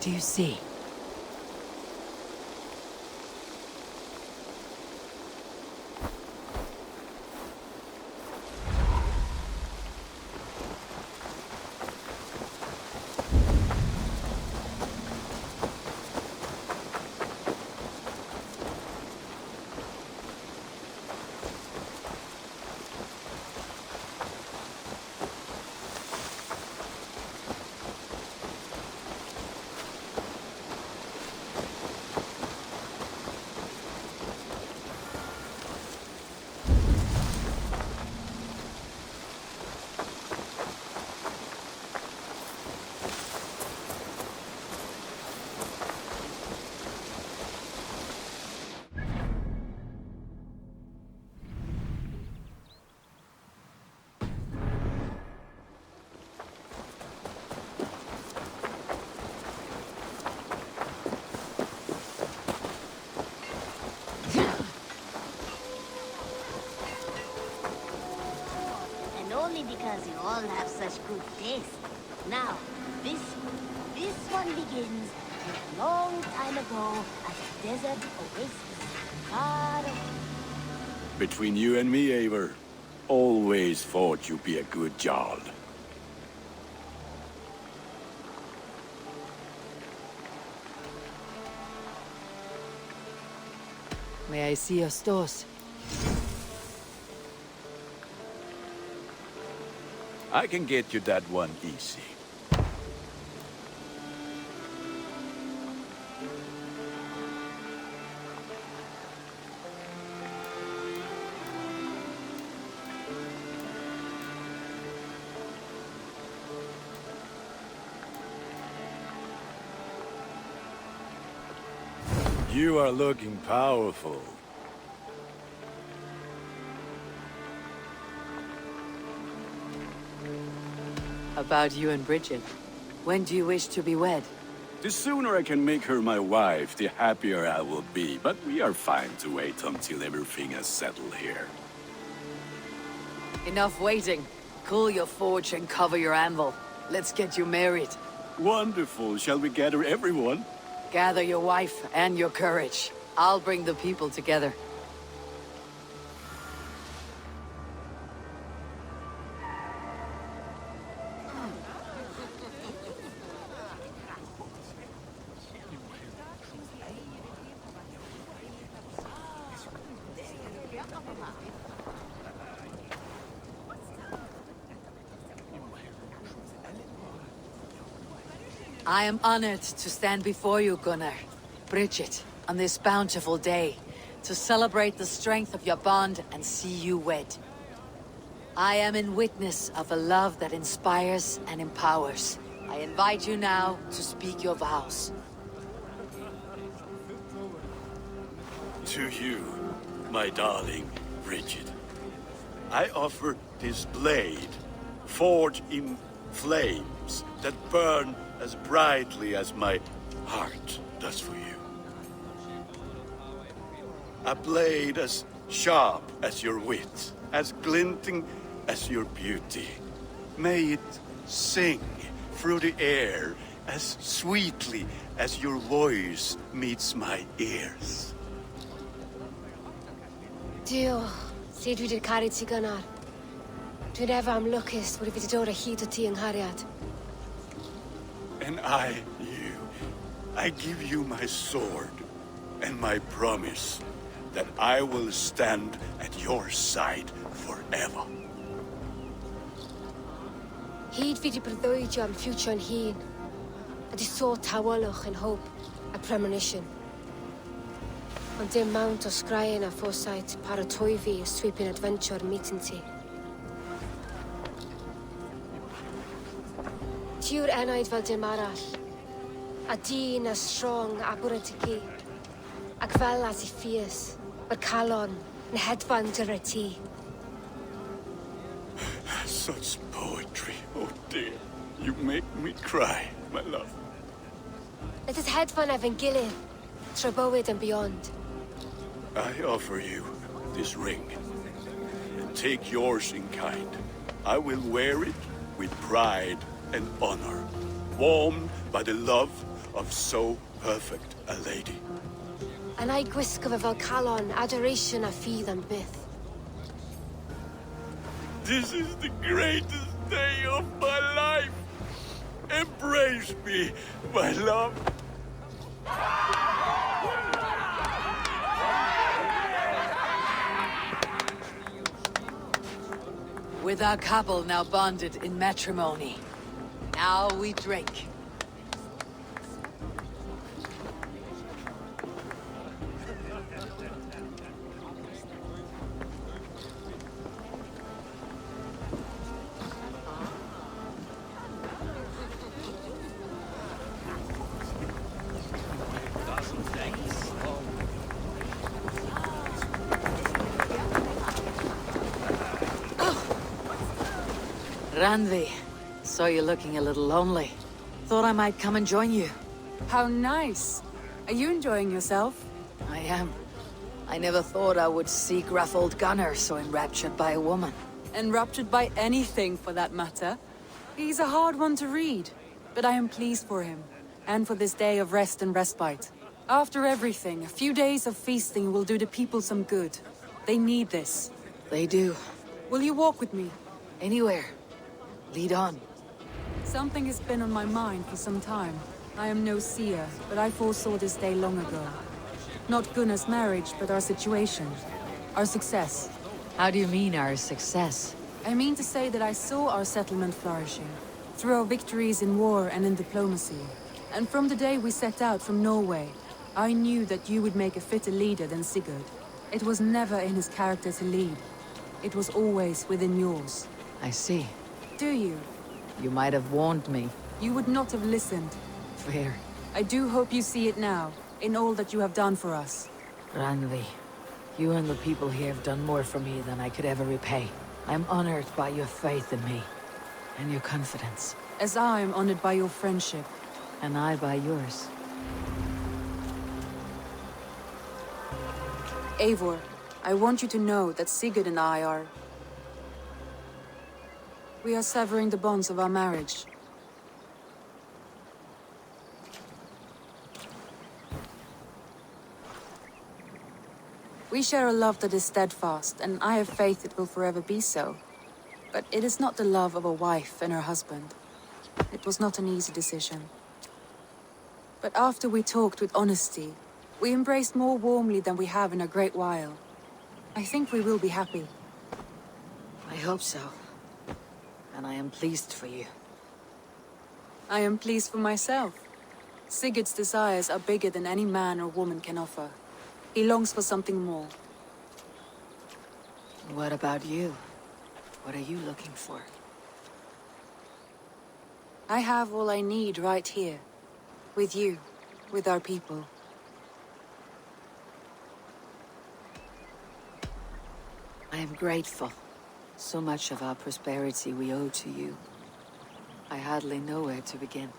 Do you see? Only because you all have such good taste. Now, this one begins a long time ago at a desert oasis far away. Between you and me, Eivor, always thought you'd be a good Jarl. May I see your stores? I can get you that one easy. You are looking powerful. About you and Bridget. When do you wish to be wed? The sooner I can make her my wife, the happier I will be. But we are fine to wait until everything is settled here. Enough waiting. Cool your forge and cover your anvil. Let's get you married. Wonderful. Shall we gather everyone? Gather your wife and your courage. I'll bring the people together. I am honored to stand before you, Gunnar, Bridget, on this bountiful day, to celebrate the strength of your bond and see you wed. I am in witness of a love that inspires and empowers. I invite you now to speak your vows. To you, my darling Bridget, I offer this blade, forged in flames that burn as brightly as my heart does for you. A blade as sharp as your wit, as glinting as your beauty. May it sing through the air as sweetly as your voice meets my ears. Dio, sed vi det karit til Gunnar. Du never am lucas, hvor vi det dora hit og ti ang hariat. And I give you my sword and my promise that I will stand at your side forever. Hyd fi di breuddwydio am future yn hun, a di so tawalwch and hope, a premonition. Ond dim mount o sgraen a foresight paratoi fi a sweeping adventure meeting ti. Tiwr enaid fel dim arall, a dyn as strong a bwrant y gi, ac fel as I ffies, mae'r calon yn hedfan dyr y ti. Such poetry, oh dear. You make me cry, my love. Let us hedfan efo'n gilydd, tra bywyd and beyond. I offer you this ring, and take yours in kind. I will wear it with pride and honor, warmed by the love of so perfect a lady. And I gwisg of a Valhalla adoration a fi than byth. This is the greatest day of my life. Embrace me, my love. With our couple now bonded in matrimony, now we drink. Randvi, saw you looking a little lonely. Thought I might come and join you. How nice. Are you enjoying yourself? I am. I never thought I would see gruff old Gunnar so enraptured by a woman. Enraptured by anything, for that matter. He's a hard one to read, but I am pleased for him, and for this day of rest and respite. After everything, a few days of feasting will do the people some good. They need this. They do. Will you walk with me? Anywhere. Lead on. Something has been on my mind for some time. I am no seer, but I foresaw this day long ago. Not Gunnar's marriage, but our situation. Our success. How do you mean our success? I mean to say that I saw our settlement flourishing, through our victories in war and in diplomacy. And from the day we set out from Norway, I knew that you would make a fitter leader than Sigurd. It was never in his character to lead. It was always within yours. I see. Do you? You might have warned me. You would not have listened. Fair. I do hope you see it now, in all that you have done for us. Randvi, you and the people here have done more for me than I could ever repay. I'm honored by your faith in me, and your confidence. As I am honored by your friendship. And I by yours. Eivor, I want you to know that Sigurd and I are... We are severing the bonds of our marriage. We share a love that is steadfast, and I have faith it will forever be so. But it is not the love of a wife and her husband. It was not an easy decision. But after we talked with honesty, we embraced more warmly than we have in a great while. I think we will be happy. I hope so. And I am pleased for you. I am pleased for myself. Sigurd's desires are bigger than any man or woman can offer. He longs for something more. What about you? What are you looking for? I have all I need right here. With you. With our people. I am grateful. So much of our prosperity we owe to you. I hardly know where to begin.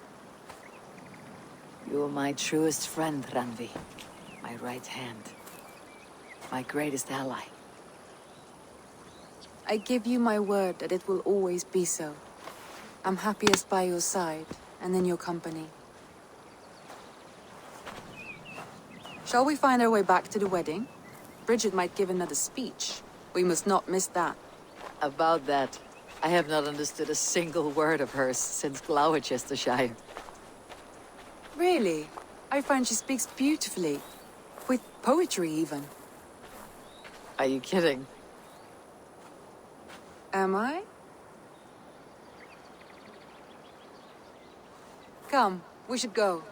You are my truest friend, Randvi. My right hand. My greatest ally. I give you my word that it will always be so. I'm happiest by your side, and in your company. Shall we find our way back to the wedding? Bridget might give another speech. We must not miss that. About that, I have not understood a single word of hers since Gloucestershire. Really? I find she speaks beautifully. With poetry, even. Are you kidding? Am I? Come, we should go.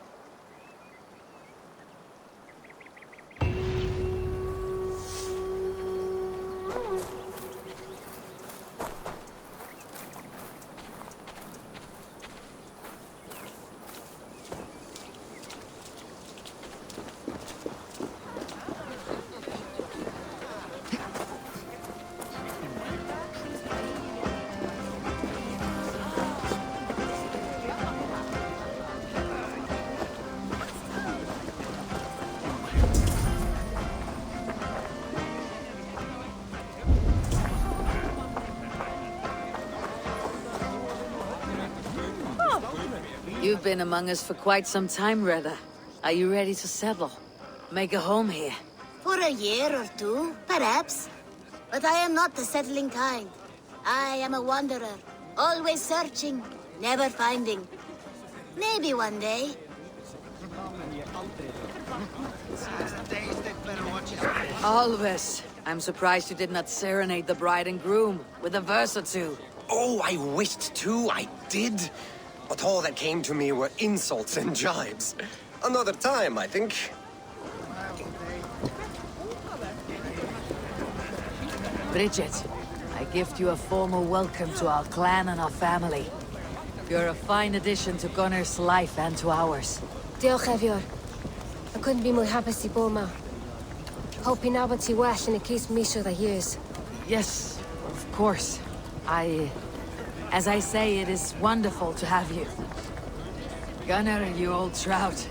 You've been among us for quite some time, Reda. Are you ready to settle? Make a home here? For a year or two, perhaps. But I am not the settling kind. I am a wanderer, always searching, never finding. Maybe one day. Always. I'm surprised you did not serenade the bride and groom with a verse or two. Oh, I wished to, I did. But all that came to me were insults and jibes. Another time, I think. Bridget, I gift you a formal welcome to our clan and our family. You're a fine addition to Gunnar's life and to ours. Diolch Evior. I couldn't be more happy to Boma. Hoping now but well and it keeps me sure that years. Yes, of course. As I say, it is wonderful to have you. Gunnar, you old trout.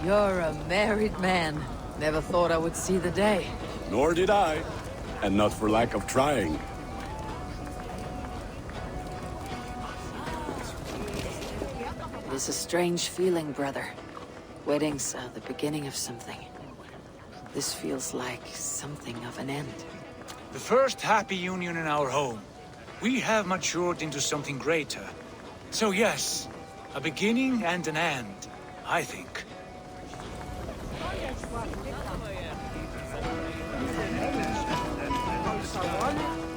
You're a married man. Never thought I would see the day. Nor did I. And not for lack of trying. It is a strange feeling, brother. Weddings are the beginning of something. This feels like something of an end. The first happy union in our home. We have matured into something greater. So yes, a beginning and an end, I think.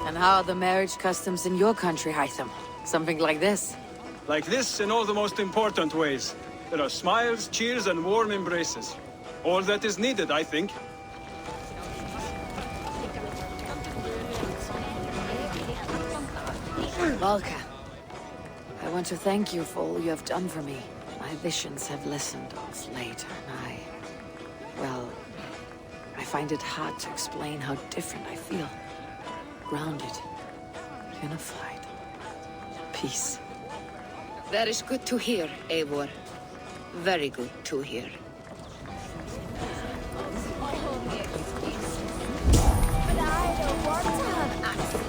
And how are the marriage customs in your country, Hytham? Something like this? Like this in all the most important ways. There are smiles, cheers, and warm embraces. All that is needed, I think. Valka, I want to thank you for all you have done for me. My visions have lessened of late, and well, I find it hard to explain how different I feel. Grounded, unified, peace. That is good to hear, Eivor. Very good to hear. But I don't want to have access.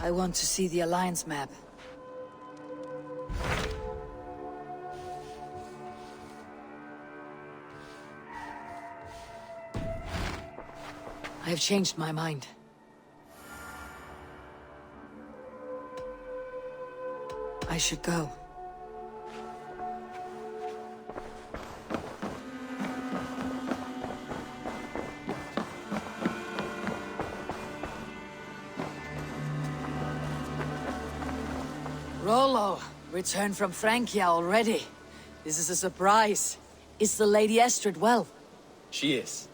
I want to see the Alliance map. I have changed my mind. I should go. Rollo, returned from Francia already. This is a surprise. Is the Lady Estrid well? She is.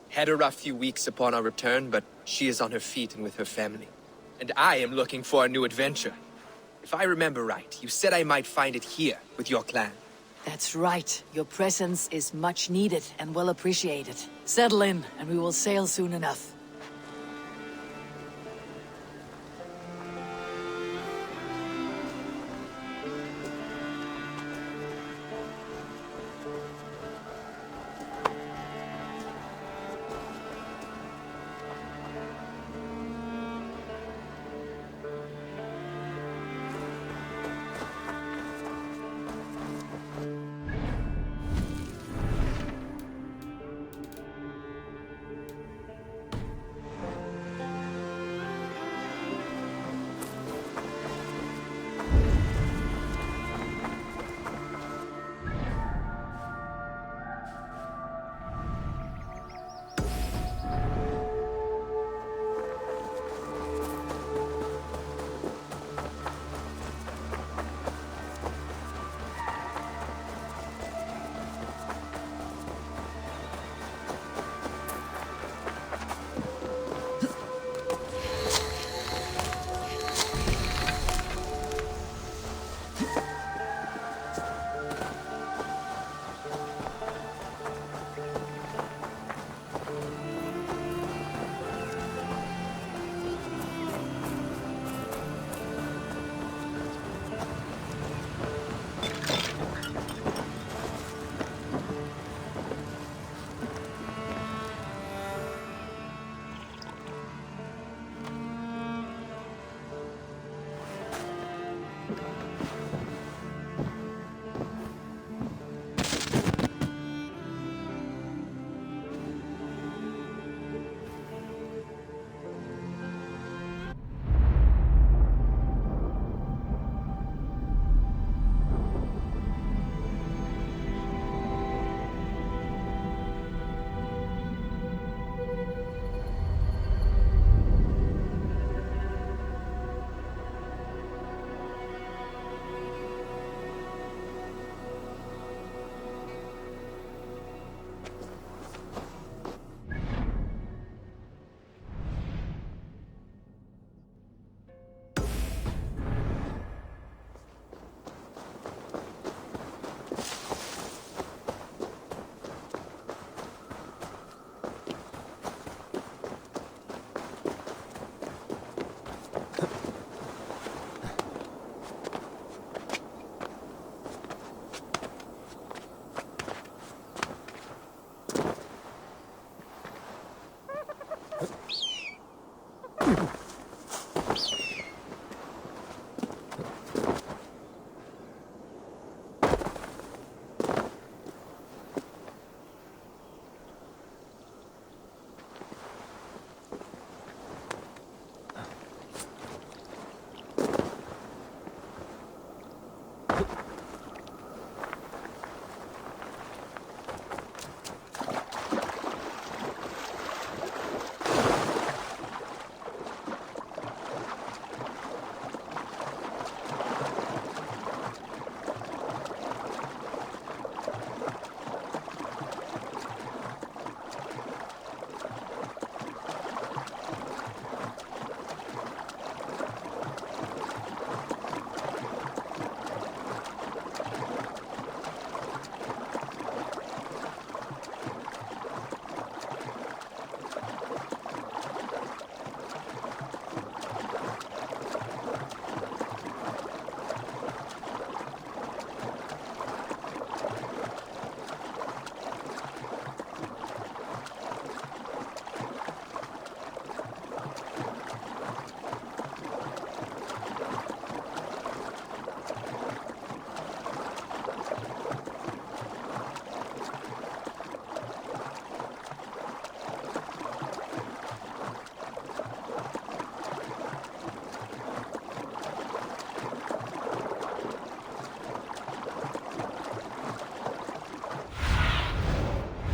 Had a rough few weeks upon our return, but she is on her feet and with her family. And I am looking for a new adventure. If I remember right, you said I might find it here, with your clan. That's right. Your presence is much needed and well appreciated. Settle in, and we will sail soon enough.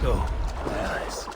Oh, my eyes.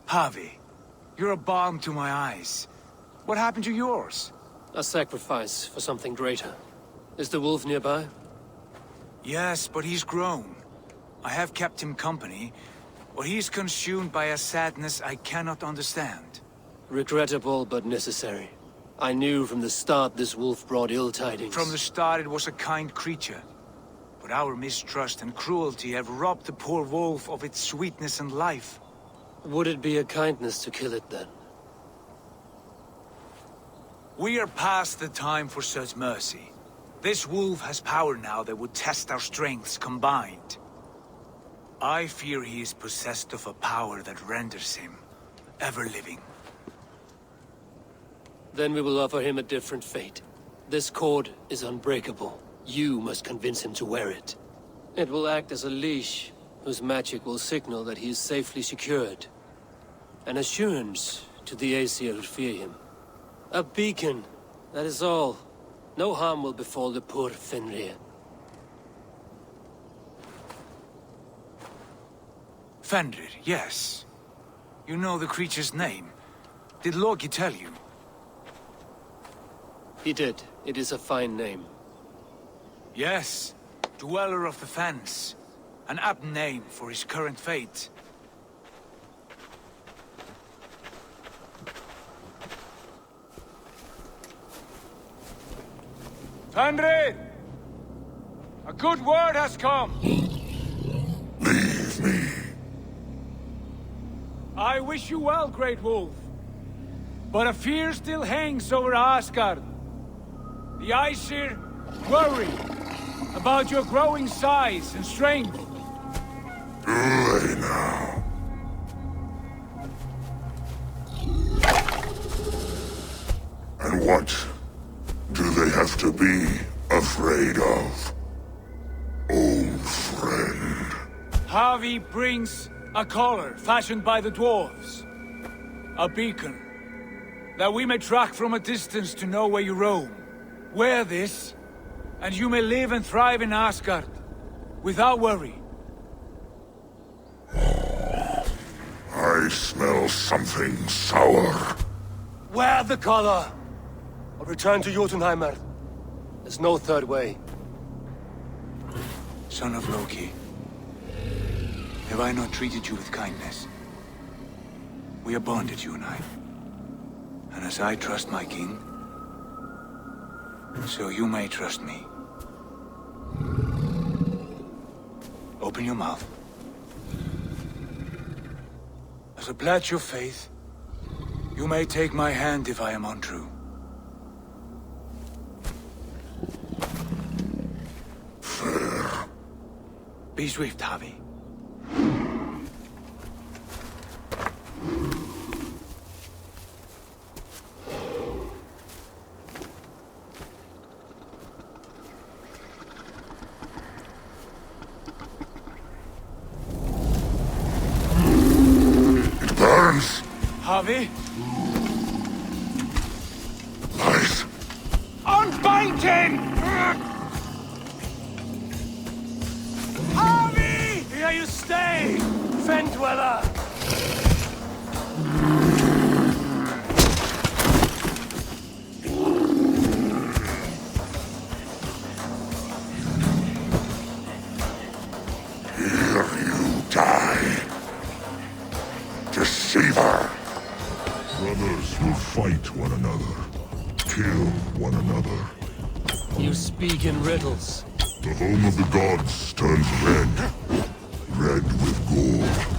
Javi, you're a balm to my eyes. What happened to yours? A sacrifice for something greater. Is the wolf nearby? Yes, but he's grown. I have kept him company, but he's consumed by a sadness I cannot understand. Regrettable, but necessary. I knew from the start this wolf brought ill tidings. From the start it was a kind creature. But our mistrust and cruelty have robbed the poor wolf of its sweetness and life. Would it be a kindness to kill it, then? We are past the time for such mercy. This wolf has power now that would test our strengths combined. I fear he is possessed of a power that renders him ever-living. Then we will offer him a different fate. This cord is unbreakable. You must convince him to wear it. It will act as a leash, whose magic will signal that he is safely secured. An assurance to the Aesir who fear him. A beacon, that is all. No harm will befall the poor Fenrir. Fenrir, yes. You know the creature's name. Did Loki tell you? He did. It is a fine name. Yes. Dweller of the Fens. An apt name for his current fate. Fenrir! A good word has come! Leave me. I wish you well, Great Wolf. But a fear still hangs over Asgard. The Aesir worry about your growing size and strength. Do they now? And what do they have to be afraid of? Old friend. Havi brings a collar fashioned by the dwarves. A beacon. That we may track from a distance to know where you roam. Wear this, and you may live and thrive in Asgard. Without worry. I smell something sour. Wear the collar! Or return to Jotunheimer. There's no third way. Son of Loki. Have I not treated you with kindness? We are bonded, you and I. And as I trust my king, so you may trust me. Open your mouth. As a pledge of faith, you may take my hand if I am untrue. Fair. Be swift, Havi. Havi? Nice. Unbind him! Havi! Here you stay, Fen Dweller! Here you die. Deceiver. Brothers will fight one another, kill one another. You speak in riddles. The home of the gods turns red. Red with gold.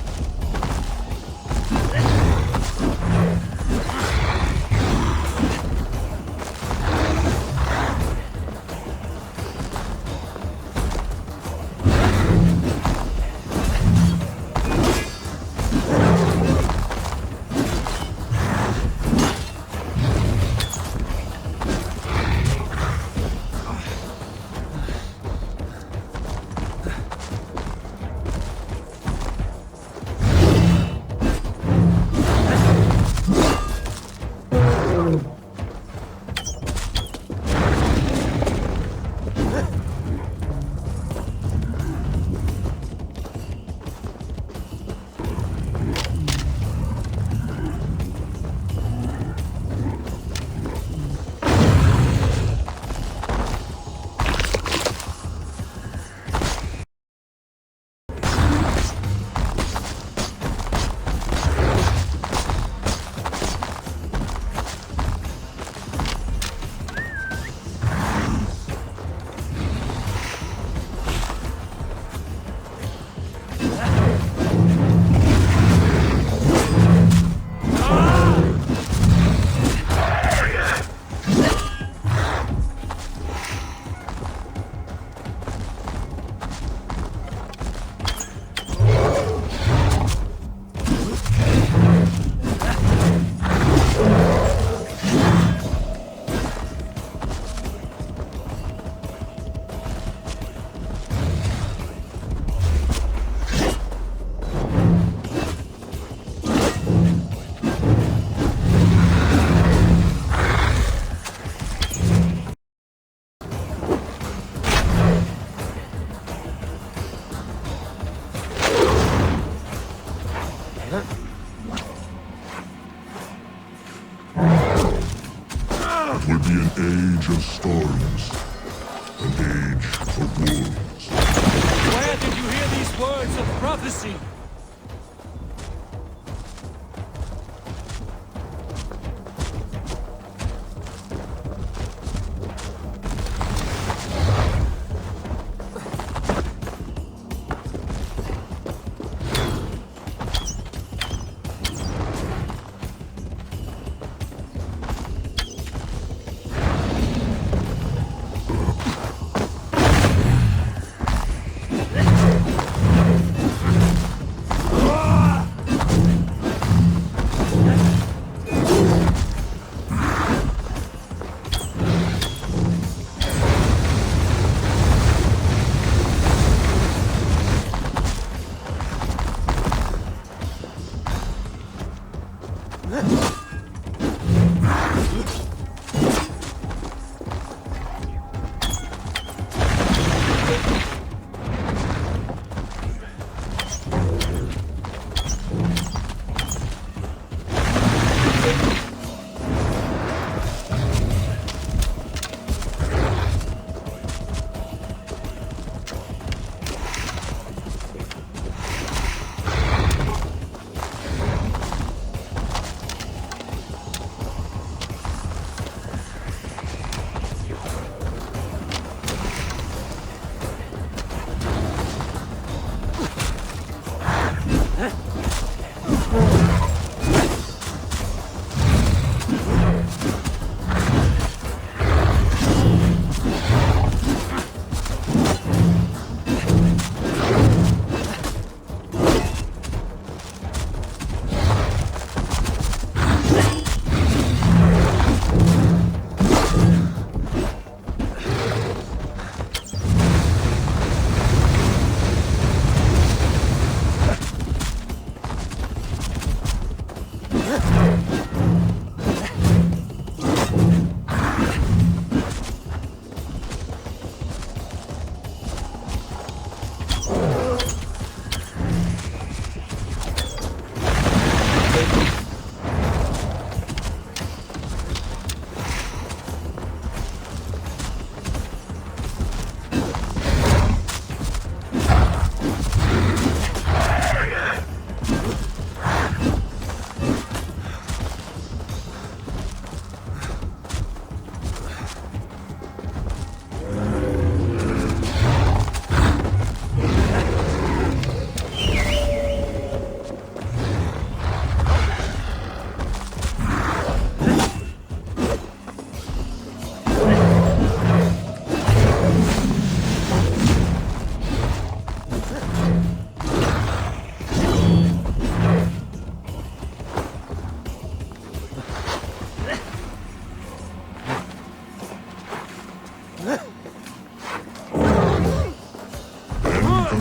will be an age of storms, an age of wolves. Where did you hear these words of prophecy?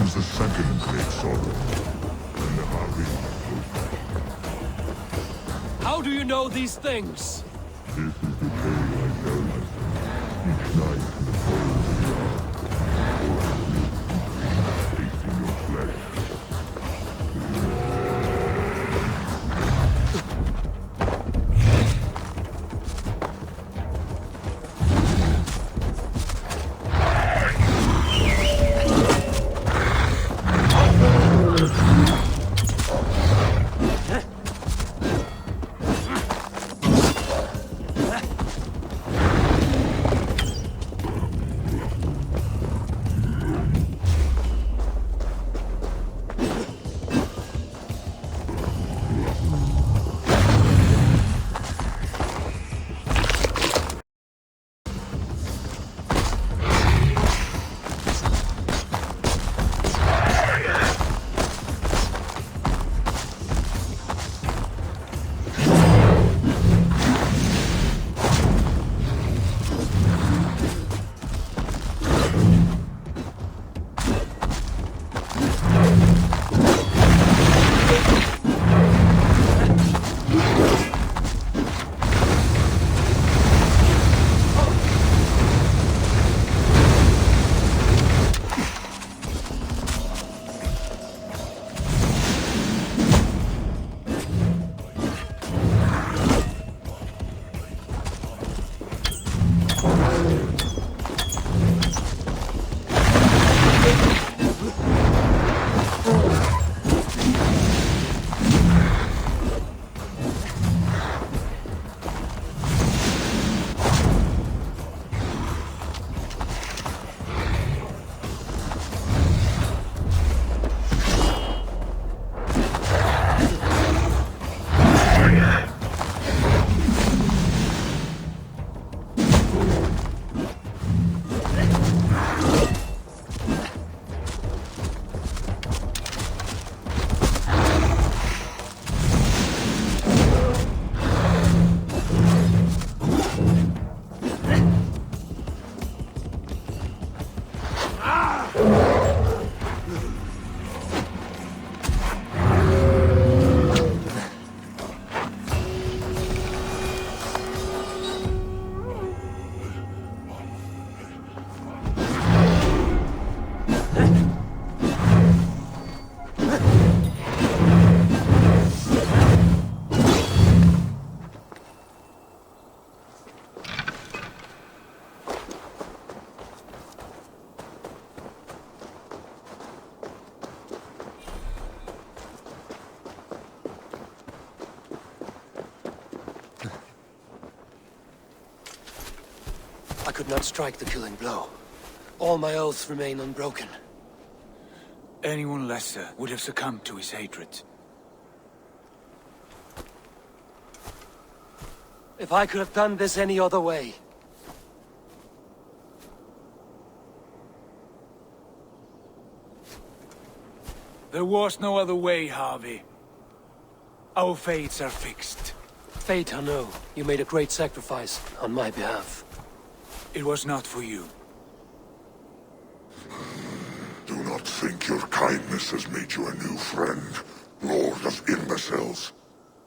The second great sorrow, and the Harvey. How do you know these things? This is the tale I tell myself each night in the cold of tasting your flesh. could not strike the killing blow. All my oaths remain unbroken. Anyone lesser would have succumbed to his hatred. If I could have done this any other way... There was no other way, Harvey. Our fates are fixed. Fate, I know. You made a great sacrifice on my behalf. It was not for you. Do not think your kindness has made you a new friend, Lord of Imbeciles.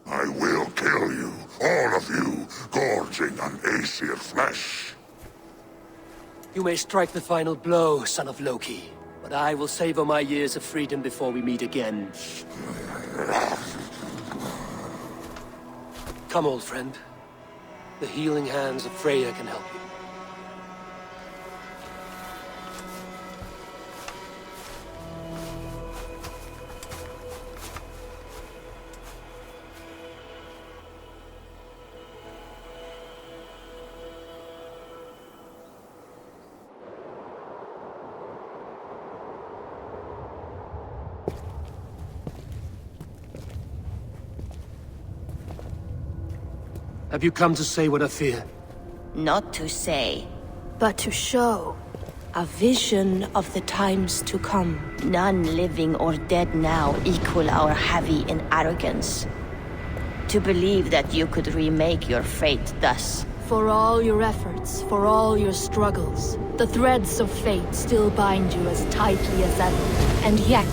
I will kill you, all of you, gorging on Aesir flesh. You may strike the final blow, son of Loki, but I will savor my years of freedom before we meet again. Come, old friend. The healing hands of Freya can help you. Have you come to say what I fear? Not to say. But to show a vision of the times to come. None living or dead now equal our heavy in arrogance. To believe that you could remake your fate thus. For all your efforts, for all your struggles, the threads of fate still bind you as tightly as ever. And yet,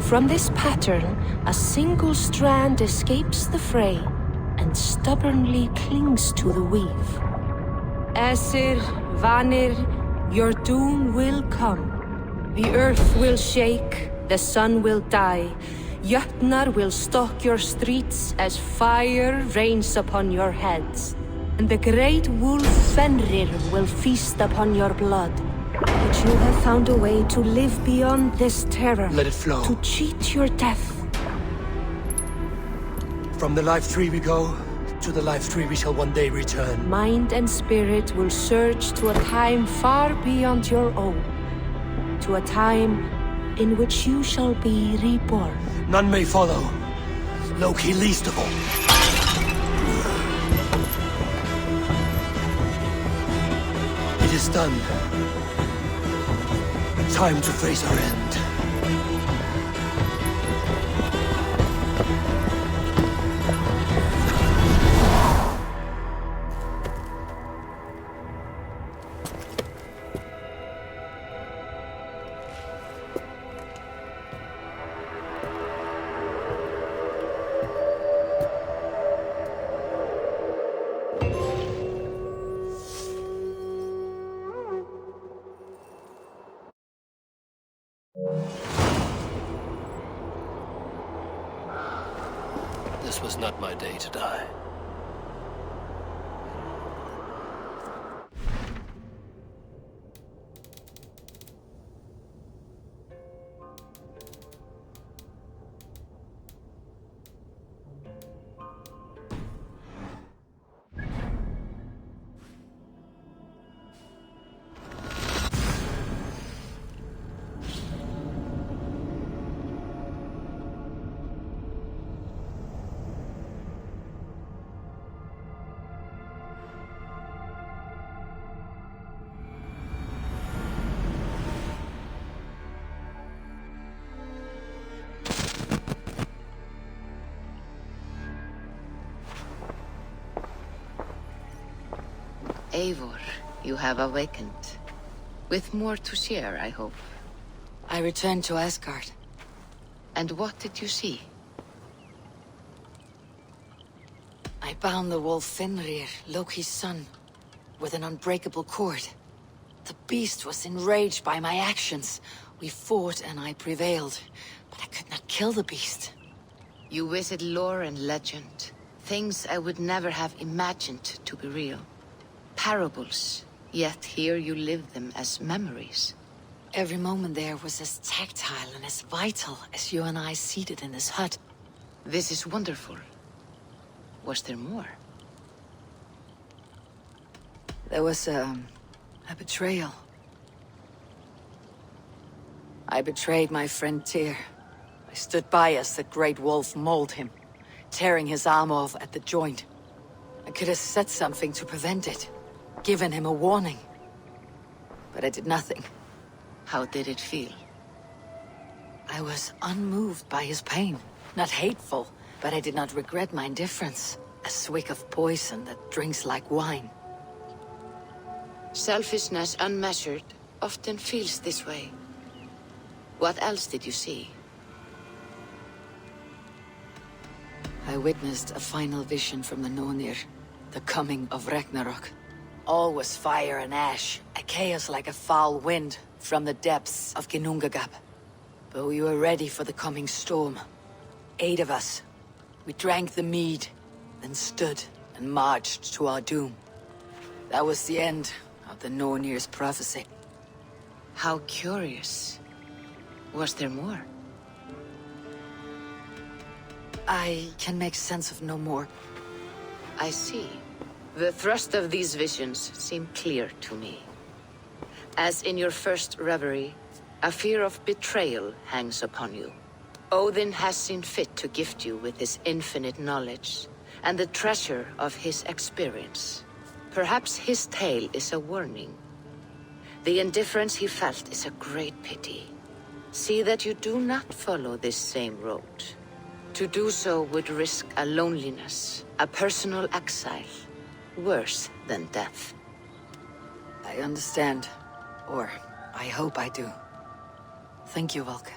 from this pattern, a single strand escapes the fray and stubbornly clings to the weave. Aesir, Vanir, your doom will come. The earth will shake, the sun will die. Jötnar will stalk your streets as fire rains upon your heads. And the great wolf Fenrir will feast upon your blood. But you have found a way to live beyond this terror. Let it flow. To cheat your death. From the life tree we go, to the life tree we shall one day return. Mind and spirit will surge to a time far beyond your own. To a time in which you shall be reborn. None may follow. Loki least of all. It is done. Time to face our end. This was not my day to die. Eivor, you have awakened. With more to share, I hope. I returned to Asgard. And what did you see? I bound the wolf Fenrir, Loki's son, with an unbreakable cord. The beast was enraged by my actions. We fought and I prevailed, but I could not kill the beast. You visit lore and legend. Things I would never have imagined to be real. Parables, yet here you live them as memories. Every moment there was as tactile and as vital as you and I seated in this hut. This is wonderful. Was there more? There was a A betrayal. I betrayed my friend Tyr. I stood by as the Great Wolf mauled him, tearing his arm off at the joint. I could have said something to prevent it, given him a warning. But I did nothing. How did it feel? I was unmoved by his pain. Not hateful, but I did not regret my indifference. A swig of poison that drinks like wine. Selfishness unmeasured often feels this way. What else did you see? I witnessed a final vision from the Nornir, the coming of Ragnarok. All was fire and ash, a chaos like a foul wind from the depths of Ginnungagap. But we were ready for the coming storm. 8 of us. We drank the mead, then stood and marched to our doom. That was the end of the Nornir's prophecy. How curious. Was there more? I can make sense of no more. I see. The thrust of these visions seem clear to me. As in your first reverie, a fear of betrayal hangs upon you. Odin has seen fit to gift you with his infinite knowledge, and the treasure of his experience. Perhaps his tale is a warning. The indifference he felt is a great pity. See that you do not follow this same road. To do so would risk a loneliness, a personal exile, worse than death. I understand. Or, I hope I do. Thank you, Valka.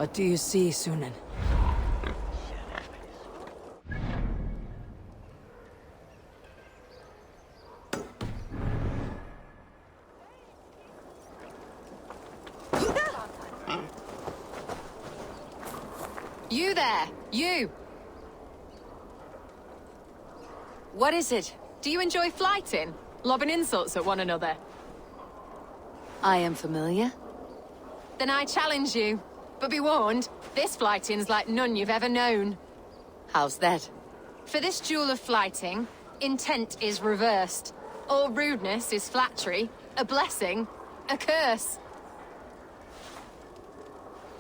What do you see, Sunan? You there! You! What is it? Do you enjoy flighting? Lobbing insults at one another? I am familiar. Then I challenge you. But be warned, this flighting's like none you've ever known. How's that? For this duel of flighting, intent is reversed. All rudeness is flattery, a blessing, a curse.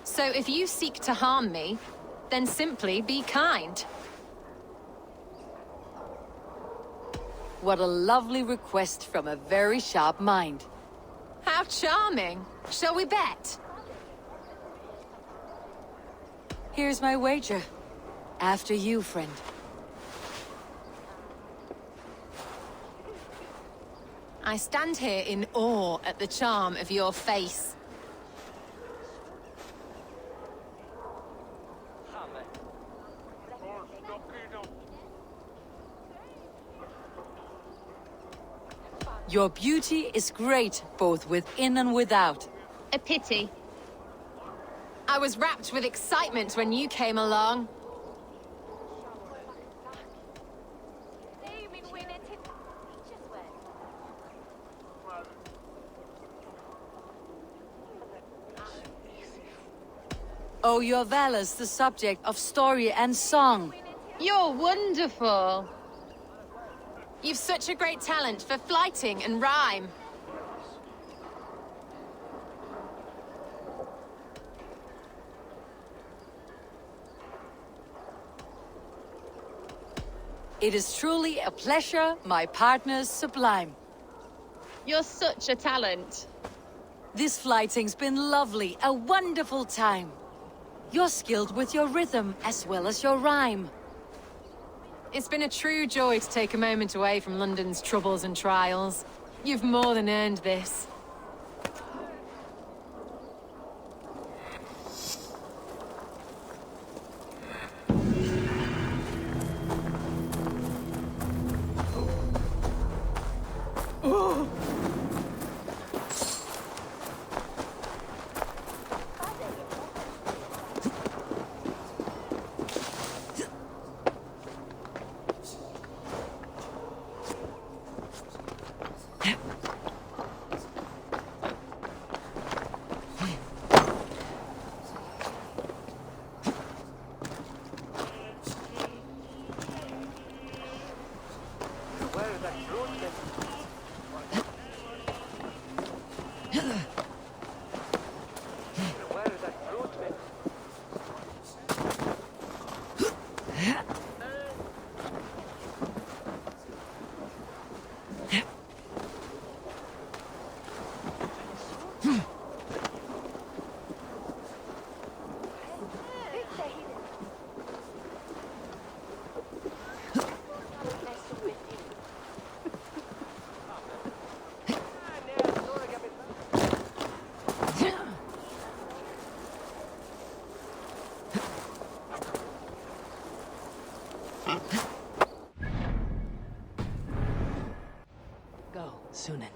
So if you seek to harm me, then simply be kind. What a lovely request from a very sharp mind. How charming. Shall we bet? Here's my wager. After you, friend. I stand here in awe at the charm of your face. Your beauty is great, both within and without. A pity. I was wrapped with excitement when you came along. Oh, your valor's the subject of story and song. You're wonderful. You've such a great talent for flighting and rhyme. It is truly a pleasure, my partner's sublime. You're such a talent. This flighting's been lovely, a wonderful time. You're skilled with your rhythm as well as your rhyme. It's been a true joy to take a moment away from London's troubles and trials. You've more than earned this. Go, Sunan.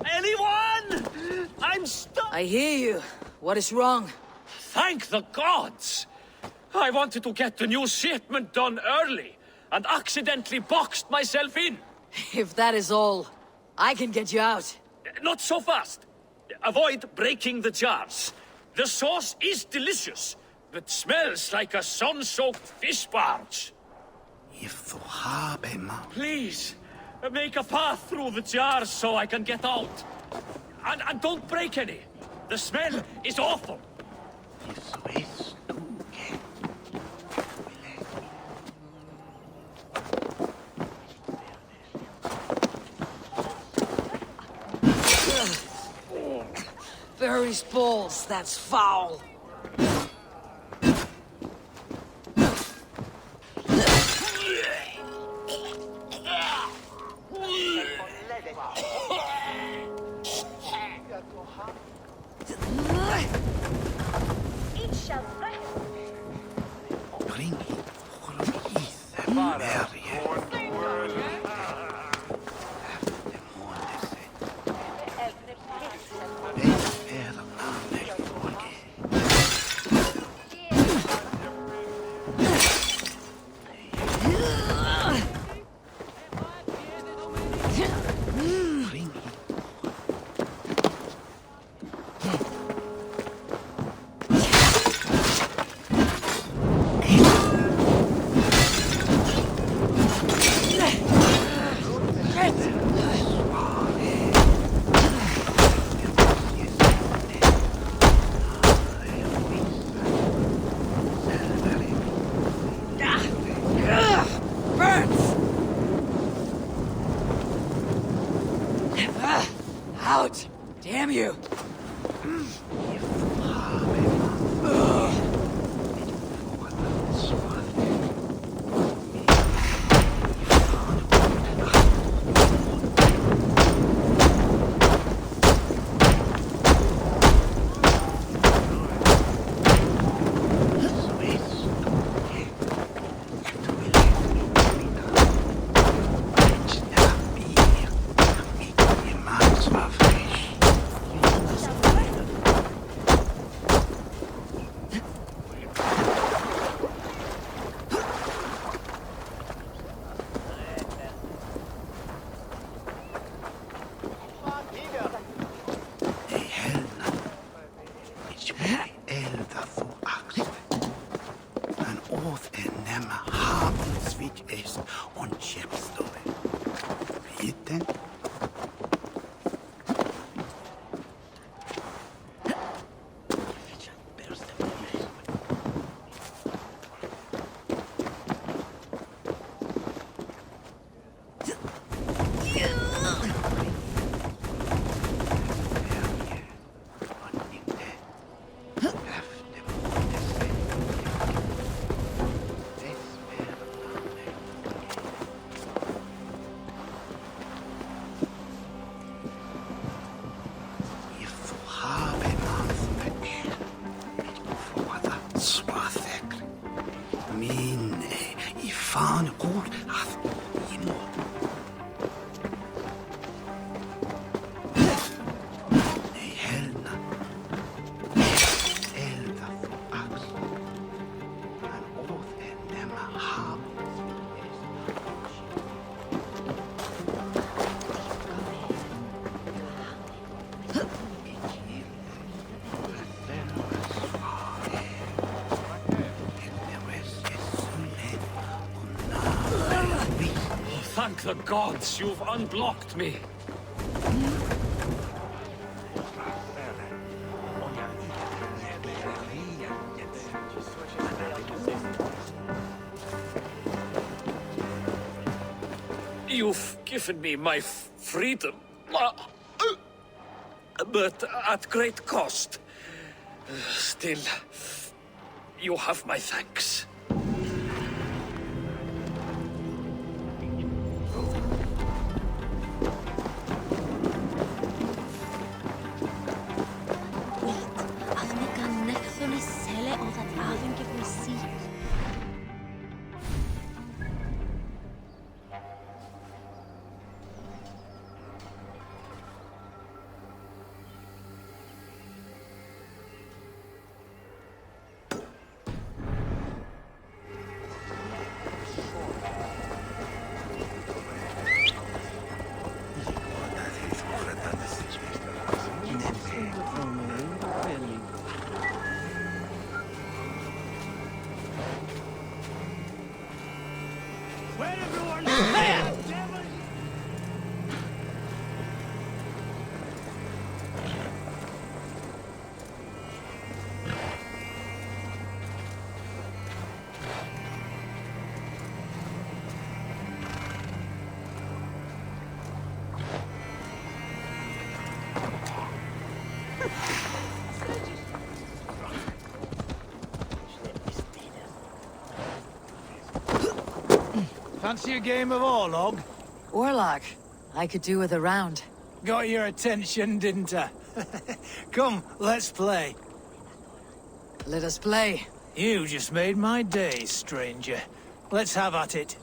Anyone? I'm stuck! I hear you. What is wrong? Thank the gods! I wanted to get the new shipment done early, and accidentally boxed myself in. If that is all, I can get you out. Not so fast. Avoid breaking the jars. The sauce is delicious, but smells like a sun-soaked fish barge. Please, make a path through the jars so I can get out. And don't break any. The smell is awful. Barry's balls, that's foul. Out! Damn you! Thank the gods, you've unblocked me. You've given me my freedom, but at great cost. Still, you have my thanks. Fancy a game of Orlog? Orlog. I could do with a round. Got your attention, didn't I? Come, let's play. Let us play. You just made my day, stranger. Let's have at it.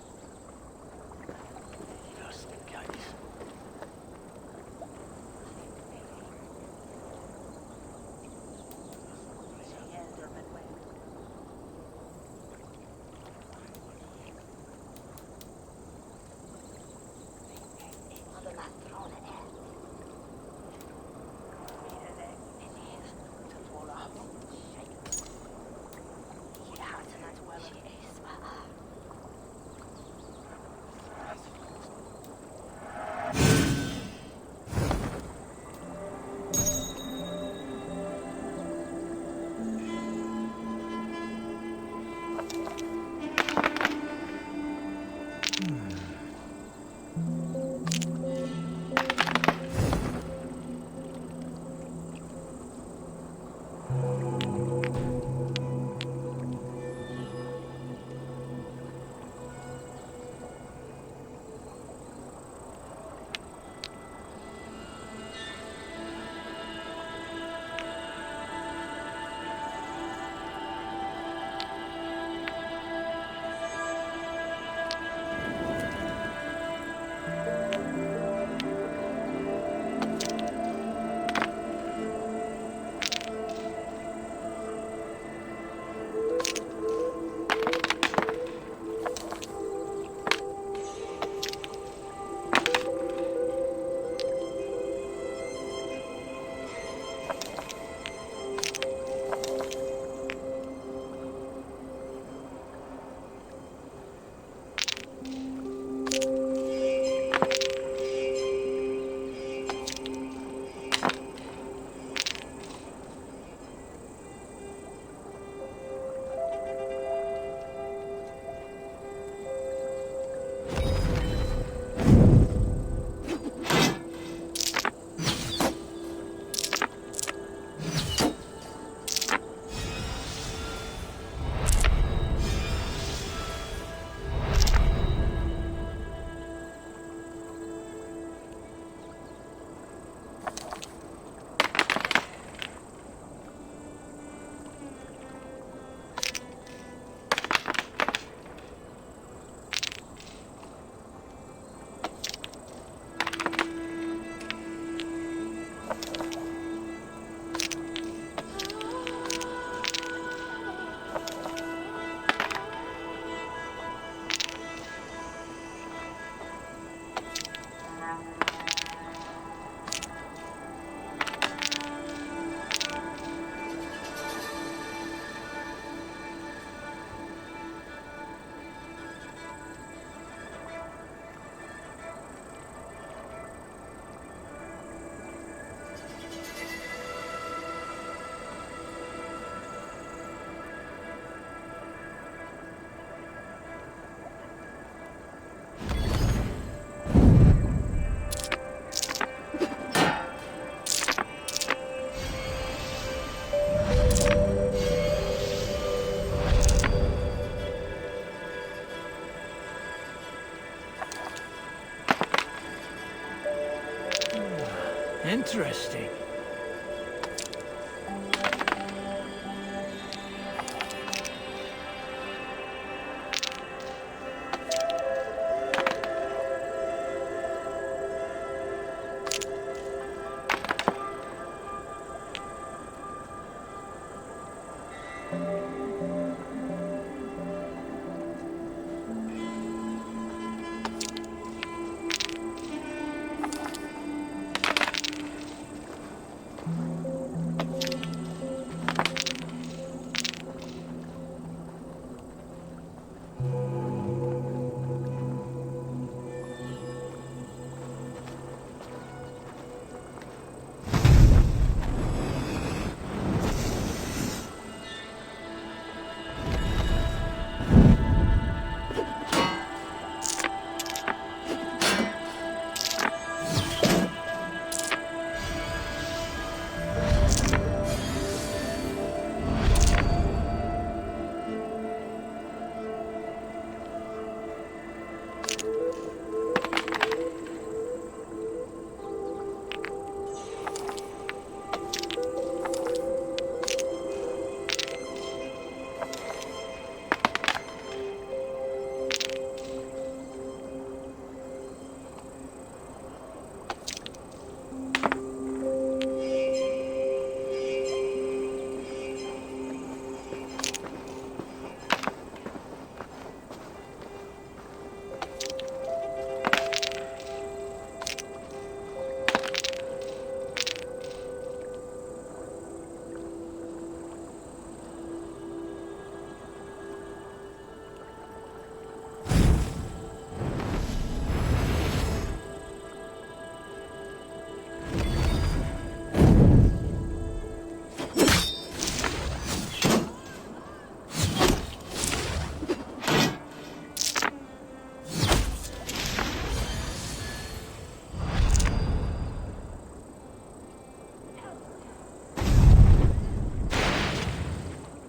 Interesting.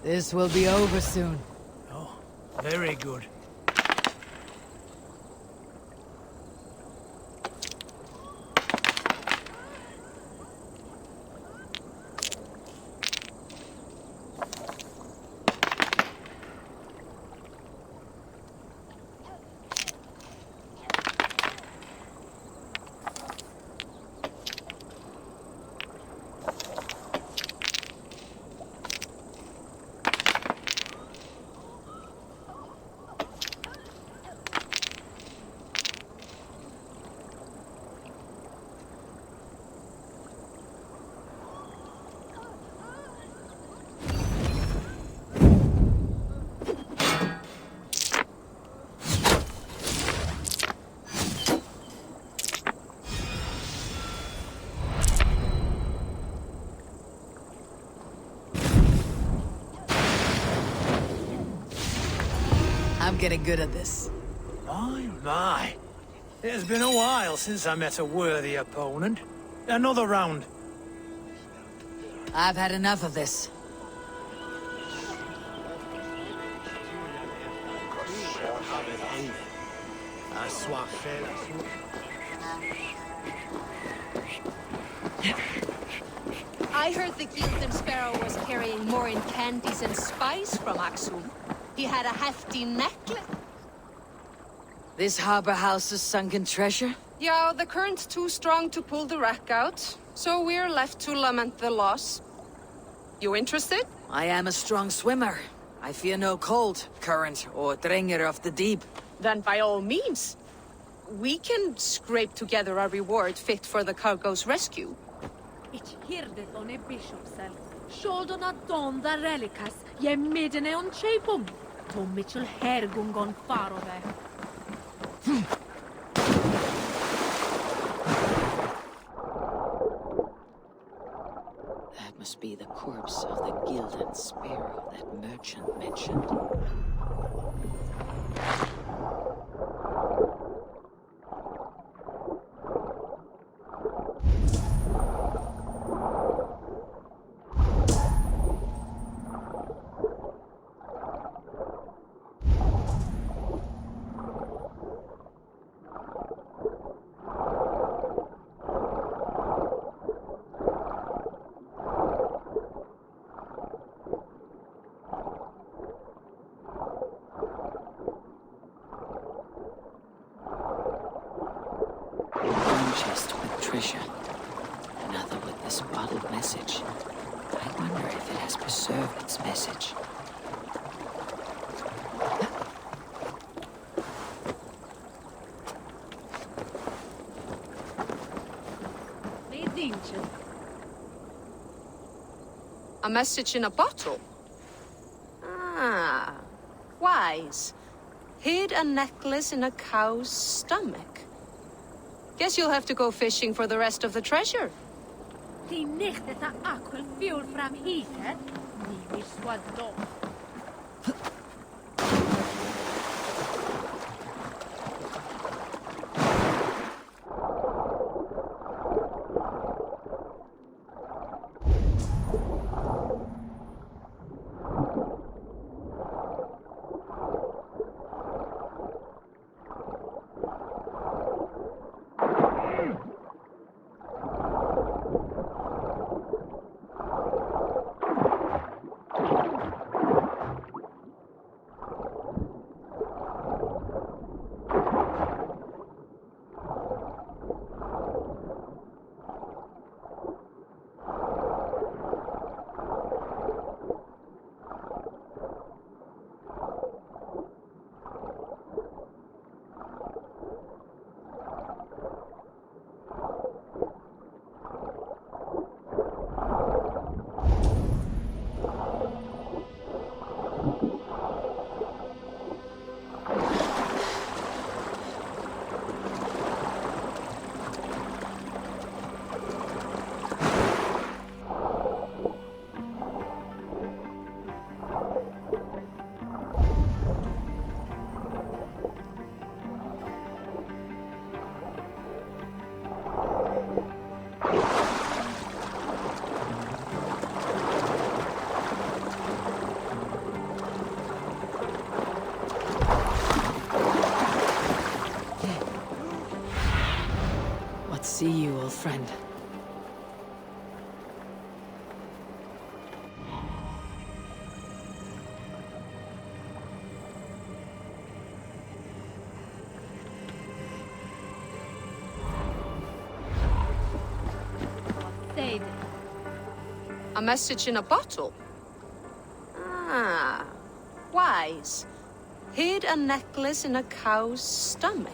This will be over soon. Oh, very good. I'm getting good at this. My. It has been a while since I met a worthy opponent. Another round. I've had enough of this. I heard the Gilded Sparrow was carrying more in candies and spice from Axum. He had a hefty necklace. This harbor houses sunken treasure? Yeah, the current's too strong to pull the wreck out, so we're left to lament the loss. You interested? I am a strong swimmer. I fear no cold, current, or dringer of the deep. Then by all means. We can scrape together a reward fit for the cargo's rescue. Ich hirde on e bishopsel. Shoulder na don da relicas. Ye midene on chapum. To Mitchell hergung on farove. That must be the corpse of the Gilded Sparrow that merchant mentioned. Chest with treasure. Another with this bottled message. I wonder if it has preserved its message. A message in a bottle? Ah, wise. Hid a necklace in a cow's stomach. Guess you'll have to go fishing for the rest of the treasure. Die nicht a aquel fuel from heater. Ni wish what dog. see you, old friend. Say this. A message in a bottle? Ah, wise. Hid a necklace in a cow's stomach.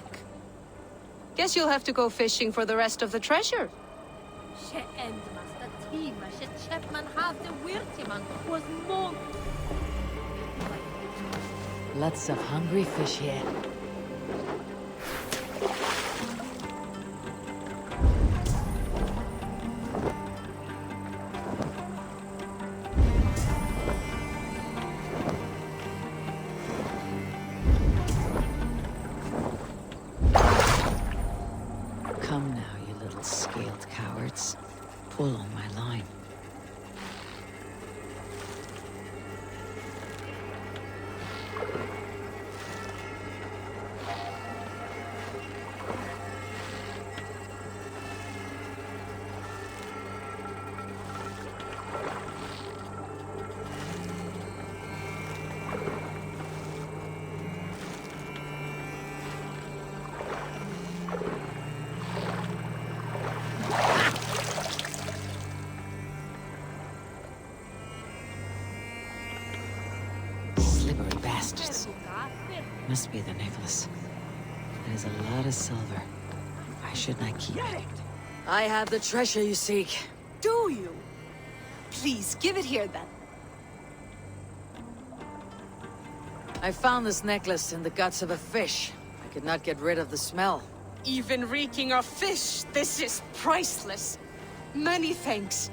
Guess you'll have to go fishing for the rest of the treasure. She endmas the team, she chapman have the wirtiman was more. Lots of hungry fish here. Come now, you little scaled cowards. Pull on my line. Bastards. Must be the necklace. There's a lot of silver. Why shouldn't I keep it? I have the treasure you seek. Do you? Please, give it here then. I found this necklace in the guts of a fish. I could not get rid of the smell. Even reeking of fish, this is priceless. Many thanks.